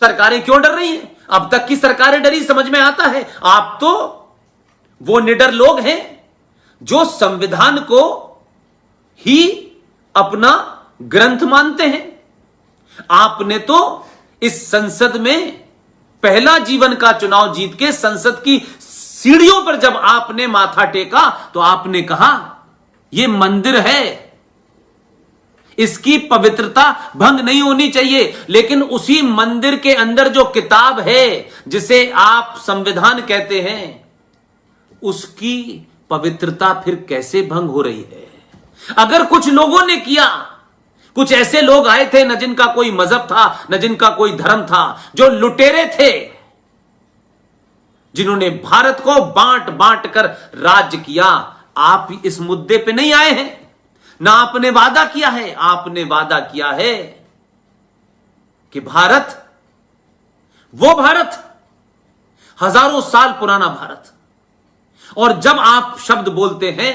सरकारें क्यों डर रही हैं? अब तक की सरकारें डरी, समझ में आता है। आप तो वो निडर लोग हैं जो संविधान को ही अपना ग्रंथ मानते हैं। आपने तो इस संसद में पहला जीवन का चुनाव जीत के संसद की सीढ़ियों पर जब आपने माथा टेका तो आपने कहा यह मंदिर है, इसकी पवित्रता भंग नहीं होनी चाहिए। लेकिन उसी मंदिर के अंदर जो किताब है जिसे आप संविधान कहते हैं, उसकी पवित्रता फिर कैसे भंग हो रही है? अगर कुछ लोगों ने किया, कुछ ऐसे लोग आए थे न जिनका कोई मजहब था न जिनका कोई धर्म था, जो लुटेरे थे, जिन्होंने भारत को बांट बांट कर राज्य किया, आप इस मुद्दे पे नहीं आए हैं। ना आपने वादा किया है, आपने वादा किया है कि भारत, वो भारत, हजारों साल पुराना भारत। और जब आप शब्द बोलते हैं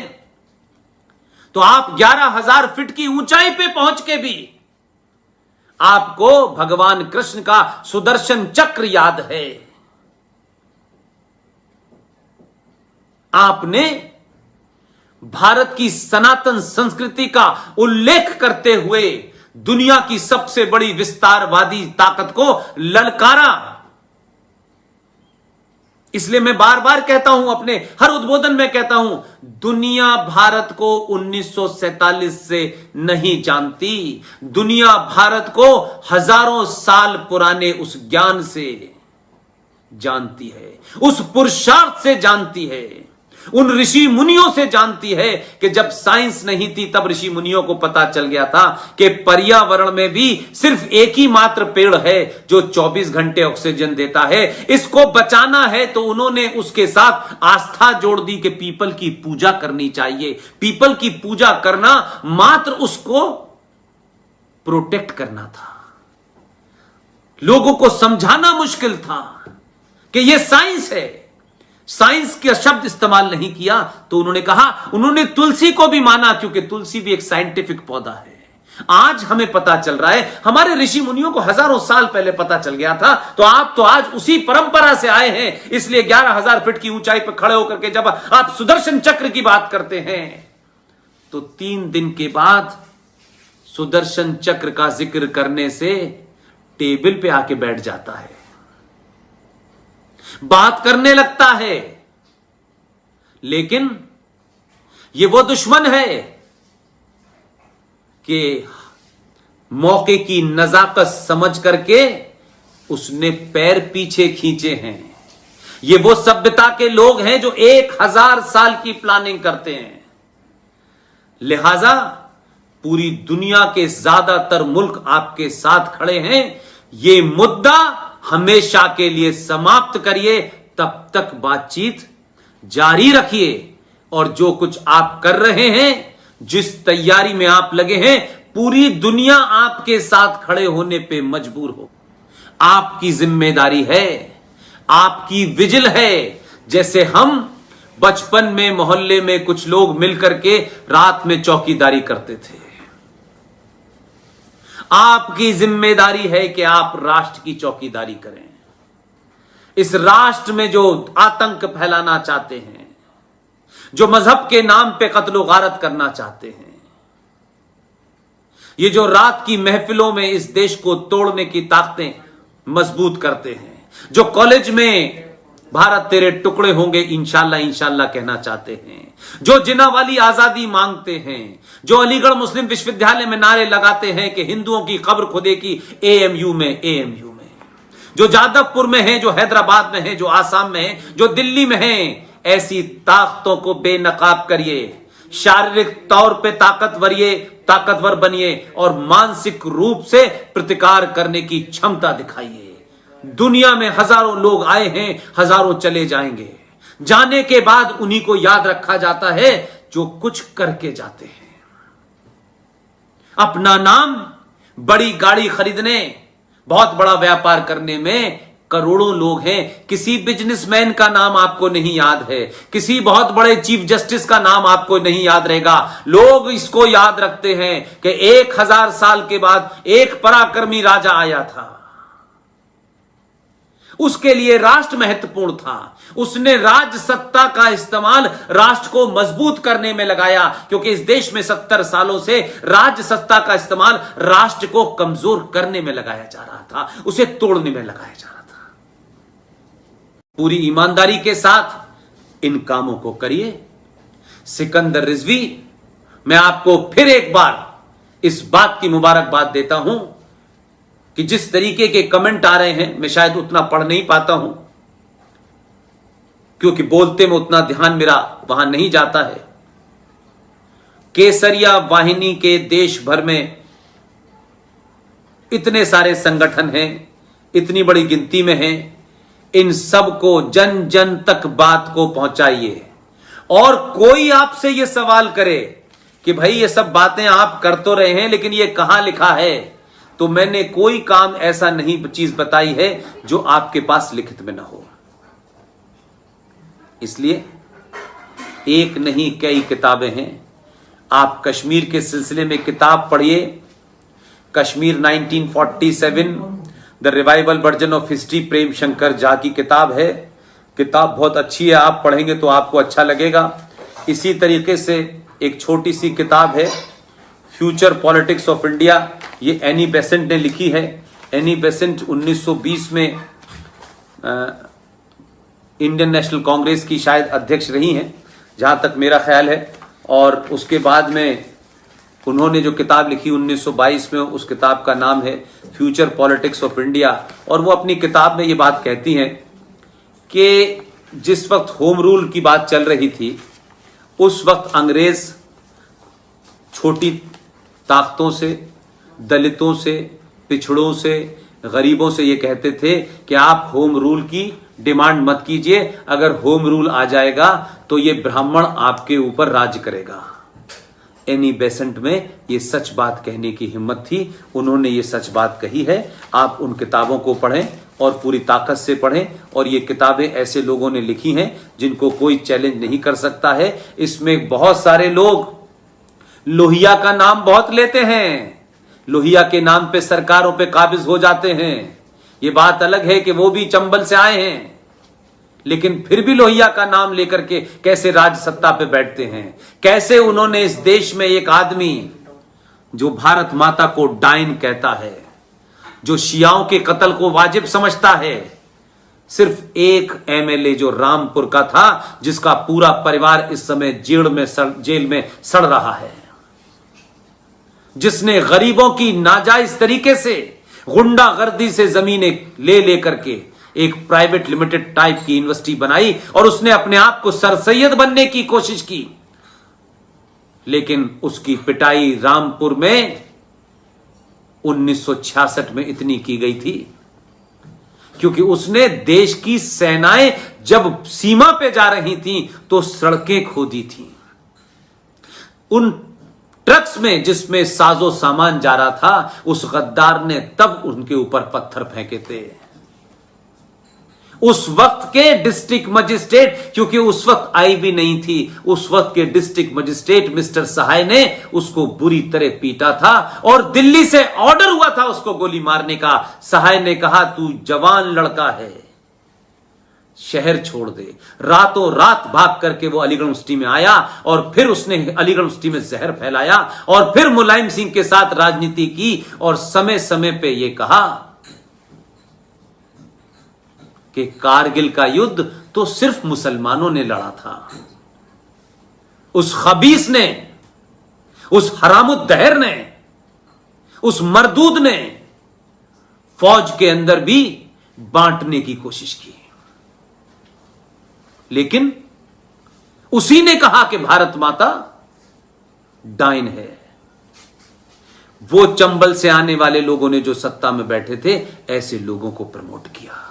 तो आप 11,000 फीट की ऊंचाई पे पहुंच के भी आपको भगवान कृष्ण का सुदर्शन चक्र याद है। आपने भारत की सनातन संस्कृति का उल्लेख करते हुए दुनिया की सबसे बड़ी विस्तारवादी ताकत को ललकारा। इसलिए मैं बार बार कहता हूं, अपने हर उद्बोधन में कहता हूं, दुनिया भारत को 1947 से नहीं जानती। दुनिया भारत को हजारों साल पुराने उस ज्ञान से जानती है, उस पुरुषार्थ से जानती है, उन ऋषि मुनियों से जानती है कि जब साइंस नहीं थी तब ऋषि मुनियों को पता चल गया था कि पर्यावरण में भी सिर्फ एक ही मात्र पेड़ है जो 24 घंटे ऑक्सीजन देता है। इसको बचाना है तो उन्होंने उसके साथ आस्था जोड़ दी कि पीपल की पूजा करनी चाहिए। पीपल की पूजा करना मात्र उसको प्रोटेक्ट करना था। लोगों को समझाना मुश्किल था कि यह साइंस है। साइंस का शब्द इस्तेमाल नहीं किया तो उन्होंने कहा, उन्होंने तुलसी को भी माना क्योंकि तुलसी भी एक साइंटिफिक पौधा है। आज हमें पता चल रहा है, हमारे ऋषि मुनियों को हजारों साल पहले पता चल गया था। तो आप तो आज उसी परंपरा से आए हैं। इसलिए 11,000 फीट की ऊंचाई पर खड़े होकर के जब आप सुदर्शन चक्र की बात करते हैं तो 3 दिन के बाद सुदर्शन चक्र का जिक्र करने से टेबल पे आके बैठ जाता है, बात करने लगता है। लेकिन यह वो दुश्मन है कि मौके की नजाकत समझ करके उसने पैर पीछे खींचे हैं। ये वो सभ्यता के लोग हैं जो 1000 साल की प्लानिंग करते हैं। लिहाजा पूरी दुनिया के ज्यादातर मुल्क आपके साथ खड़े हैं। ये मुद्दा हमेशा के लिए समाप्त करिए, तब तक बातचीत जारी रखिए। और जो कुछ आप कर रहे हैं, जिस तैयारी में आप लगे हैं, पूरी दुनिया आपके साथ खड़े होने पे मजबूर हो। आपकी जिम्मेदारी है, आपकी विजिल है। जैसे हम बचपन में मोहल्ले में कुछ लोग मिलकर के रात में चौकीदारी करते थे, आपकी जिम्मेदारी है कि आप राष्ट्र की चौकीदारी करें। इस राष्ट्र में जो आतंक फैलाना चाहते हैं, जो मजहब के नाम पे कत्लो गारत करना चाहते हैं, ये जो रात की महफिलों में इस देश को तोड़ने की ताकतें मजबूत करते हैं, जो कॉलेज में भारत तेरे टुकड़े होंगे इंशाल्लाह इंशाल्लाह कहना चाहते हैं, जो जिन्ना वाली आजादी मांगते हैं, जो अलीगढ़ मुस्लिम विश्वविद्यालय में नारे लगाते हैं कि हिंदुओं की कब्र खुदेगी एएमयू में, जो जादवपुर में है, जो हैदराबाद में है, जो आसाम में है, जो दिल्ली में है, ऐसी ताकतों को बेनकाब करिए। शारीरिक तौर पे ताकतवर बनिए और मानसिक रूप से प्रतिकार करने की क्षमता दिखाइए। दुनिया में हजारों लोग आए हैं, हजारों चले जाएंगे। जाने के बाद उन्हीं को याद रखा जाता है जो कुछ करके जाते हैं। अपना नाम बड़ी गाड़ी खरीदने, बहुत बड़ा व्यापार करने में करोड़ों लोग हैं। किसी बिजनेसमैन का नाम आपको नहीं याद है, किसी बहुत बड़े चीफ जस्टिस का नाम आपको नहीं याद रहेगा। लोग इसको याद रखते हैं कि 1000 साल के बाद एक पराक्रमी राजा आया था, उसके लिए राष्ट्र महत्वपूर्ण था। उसने राज सत्ता का इस्तेमाल राष्ट्र को मजबूत करने में लगाया, क्योंकि इस देश में 70 सालों से राज सत्ता का इस्तेमाल राष्ट्र को कमजोर करने में लगाया जा रहा था, उसे तोड़ने में लगाया जा रहा था। पूरी ईमानदारी के साथ इन कामों को करिए। सिकंदर रिजवी, मैं आपको फिर एक बार इस बात की मुबारकबाद देता हूं कि जिस तरीके के कमेंट आ रहे हैं, मैं शायद उतना पढ़ नहीं पाता हूं, क्योंकि बोलते में उतना ध्यान मेरा वहां नहीं जाता है। केसरिया वाहिनी के देश भर में इतने सारे संगठन हैं, इतनी बड़ी गिनती में हैं, इन सब को जन जन तक बात को पहुंचाइए। और कोई आपसे यह सवाल करे कि भाई ये सब बातें आप कर तो रहे हैं, लेकिन ये कहां लिखा है, तो मैंने कोई काम ऐसा नहीं चीज बताई है जो आपके पास लिखित में ना हो। इसलिए एक नहीं कई किताबें हैं। आप कश्मीर के सिलसिले में किताब पढ़िए, Kashmir 1947 the revival version of history, Prem Shankar Jha की किताब है। किताब बहुत अच्छी है, आप पढ़ेंगे तो आपको अच्छा लगेगा। इसी तरीके से एक छोटी सी किताब है फ्यूचर पॉलिटिक्स ऑफ इंडिया, ये एनी बेसेंट ने लिखी है। एनी बेसेंट 1920 में इंडियन नेशनल कांग्रेस की शायद अध्यक्ष रही हैं, जहां तक मेरा ख्याल है। और उसके बाद में उन्होंने जो किताब लिखी 1922 में, उस किताब का नाम है फ्यूचर पॉलिटिक्स ऑफ इंडिया। और वो अपनी किताब में ये बात कहती हैं कि जिस वक्त होम रूल की बात चल रही थी, उस वक्त अंग्रेज छोटी ताकतों से, दलितों से, पिछड़ों से, गरीबों से ये कहते थे कि आप होम रूल की डिमांड मत कीजिए, अगर होम रूल आ जाएगा तो ये ब्राह्मण आपके ऊपर राज करेगा। एनी बेसेंट में ये सच बात कहने की हिम्मत थी, उन्होंने ये सच बात कही है। आप उन किताबों को पढ़ें और पूरी ताकत से पढ़ें। और ये किताबें ऐसे लोगों ने लिखी हैं जिनको कोई चैलेंज नहीं कर सकता है। इसमें बहुत सारे लोग लोहिया का नाम बहुत लेते हैं, लोहिया के नाम पे सरकारों पे काबिज हो जाते हैं। ये बात अलग है कि वो भी चंबल से आए हैं, लेकिन फिर भी लोहिया का नाम लेकर के कैसे राज सत्ता पे बैठते हैं। कैसे उन्होंने इस देश में एक आदमी जो भारत माता को डायन कहता है, जो शियाओं के कत्ल को वाजिब समझता है, सिर्फ एक एमएलए जो रामपुर का था, जिसका पूरा परिवार इस समय जेल में सड़ रहा है, जिसने गरीबों की नाजायज तरीके से गुंडागर्दी से जमीनें ले लेकर के एक प्राइवेट लिमिटेड टाइप की यूनिवर्सिटी बनाई और उसने अपने आप को सरसैयद बनने की कोशिश की। लेकिन उसकी पिटाई रामपुर में 1966 में इतनी की गई थी क्योंकि उसने देश की सेनाएं जब सीमा पे जा रही थीं तो सड़कें खोदी थीं। उन ट्रक्स में जिसमें साजो सामान जा रहा था, उस गद्दार ने तब उनके ऊपर पत्थर फेंके थे। उस वक्त के डिस्ट्रिक्ट मजिस्ट्रेट, क्योंकि उस वक्त आई भी नहीं थी, उस वक्त के डिस्ट्रिक्ट मजिस्ट्रेट मिस्टर सहाय ने उसको बुरी तरह पीटा था और दिल्ली से ऑर्डर हुआ था उसको गोली मारने का। सहाय ने कहा, तू जवान लड़का है, शहर छोड़ दे। रातों रात भाग करके वो अलीगढ़ यूनिवर्सिटी में आया और फिर उसने अलीगढ़ यूनिवर्सिटी में जहर फैलाया और फिर मुलायम सिंह के साथ राजनीति की और समय समय पे ये कहा कि कारगिल का युद्ध तो सिर्फ मुसलमानों ने लड़ा था। उस खबीस ने, उस हरामुद्दहर ने, उस मरदूद ने फौज के अंदर भी बांटने की कोशिश की। लेकिन उसी ने कहा कि भारत माता डायन है। वो चंबल से आने वाले लोगों ने जो सत्ता में बैठे थे, ऐसे लोगों को प्रमोट किया।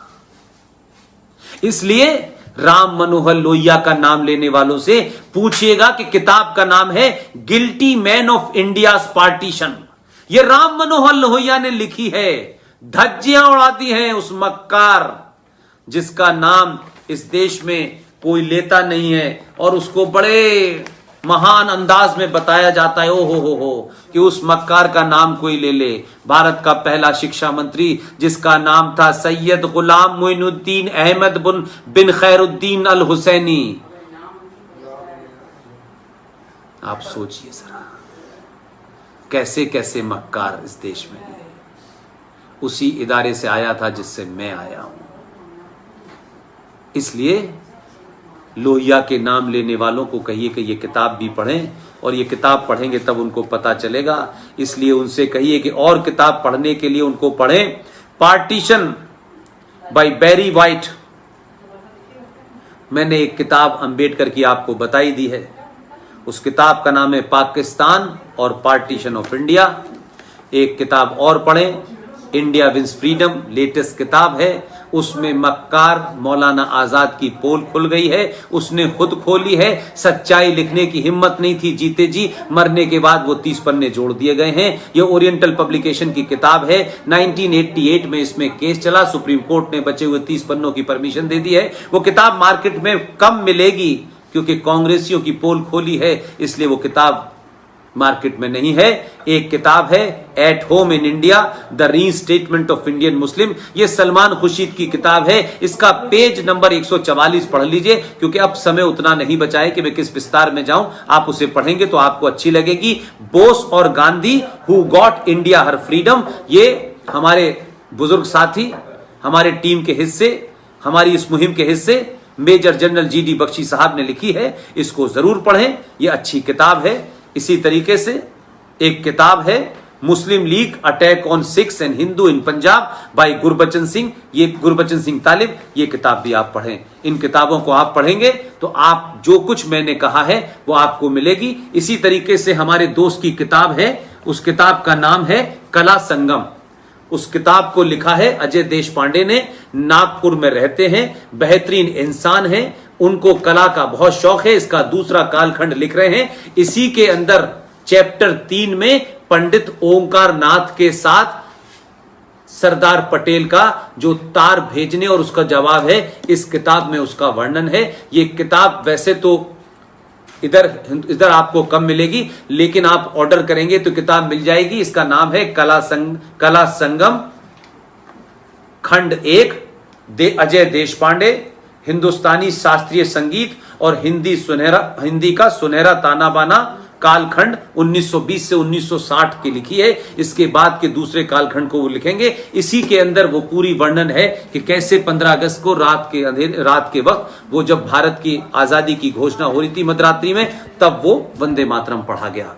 इसलिए राम मनोहर लोहिया का नाम लेने वालों से पूछिएगा कि किताब का नाम है guilty man of India's partition. यह राम मनोहर लोहिया ने लिखी है। धज्जियां उड़ाती हैं उस मक्कार जिसका नाम इस देश में कोई लेता नहीं है और उसको बड़े महान अंदाज में बताया जाता है, ओ हो कि उस मक्कार का नाम कोई ले ले, भारत का पहला शिक्षा मंत्री जिसका नाम था सैयद गुलाम मोइनुद्दीन अहमद बिन खैरुद्दीन अल हुसैनी। आप सोचिए जरा कैसे कैसे मक्कार इस देश में है। उसी इदारे से आया था जिससे मैं आया हूं। इसलिए लोहिया के नाम लेने वालों को कहिए कि ये किताब भी पढ़ें, और ये किताब पढ़ेंगे तब उनको पता चलेगा। इसलिए उनसे कहिए कि और किताब पढ़ने के लिए उनको पढ़ें पार्टीशन बाय बैरी वाइट। मैंने एक किताब अंबेडकर की आपको बताई दी है, उस किताब का नाम है पाकिस्तान और पार्टीशन ऑफ इंडिया। एक किताब और पढ़ें, इंडिया विंस फ्रीडम, लेटेस्ट किताब है। उसमें मक्कार मौलाना आजाद की पोल खुल गई है, उसने खुद खोली है। सच्चाई लिखने की हिम्मत नहीं थी जीते जी, मरने के बाद वो 30 पन्ने जोड़ दिए गए हैं। ये ओरिएंटल पब्लिकेशन की किताब है। 1988 में इसमें केस चला, सुप्रीम कोर्ट ने बचे हुए 30 पन्नों की परमिशन दे दी है। वो किताब मार्केट में कम मिलेगी क्योंकि कांग्रेसियों की पोल खोली है, इसलिए वो किताब मार्केट में नहीं है। एक किताब है at home in India, the restatement of Indian Muslim. ये सलमान खुर्शीद की किताब है। इसका पेज नंबर 144 पढ़ लीजिए, क्योंकि अब समय उतना नहीं बचा है कि मैं किस विस्तार में जाऊं। आप उसे पढ़ेंगे तो आपको अच्छी लगेगी। बोस और Gandhi who got India her freedom, ये हमारे बुजुर्ग साथी, हमारे टीम के हिस्से, हमारी इस मुहिम के हिस्से मेजर जनरल जीडी बख्शी साहब ने लिखी है। इसको जरूर पढ़ें, ये अच्छी किताब है। इसी तरीके से एक किताब है Muslim League attack on Sikhs and Hindu in Punjab by Gurbachan Singh, ये गुरबचन सिंह तालिब। ये किताब भी आप पढ़ें। इन किताबों को आप पढ़ेंगे तो आप जो कुछ मैंने कहा है वो आपको मिलेगी। इसी तरीके से हमारे दोस्त की किताब है, उस किताब का नाम है कला संगम। उस किताब को लिखा है अजय देश पांडे ने। नागपुर में रहते हैं, बेहतरीन इंसान हैं, उनको कला का बहुत शौक है। इसका दूसरा कालखंड लिख रहे हैं। इसी के अंदर चैप्टर 3 में पंडित ओंकार नाथ के साथ सरदार पटेल का जो तार भेजने और उसका जवाब है, इस किताब में उसका वर्णन है। ये किताब वैसे तो इधर आपको कम मिलेगी, लेकिन आप ऑर्डर करेंगे तो किताब मिल जाएगी। इसका नाम है कला संगम खंड 1, अजय देश पांडे, हिंदुस्तानी शास्त्रीय संगीत और हिंदी का सुनहरा ताना बाना, कालखंड 1920 से 1960 की लिखी है। इसके बाद के दूसरे कालखंड को वो लिखेंगे। इसी के अंदर वो पूरी वर्णन है कि कैसे 15 अगस्त को रात के वक्त वो जब भारत की आजादी की घोषणा हो रही थी मध्यरात्रि में, तब वो वंदे मातरम पढ़ा गया।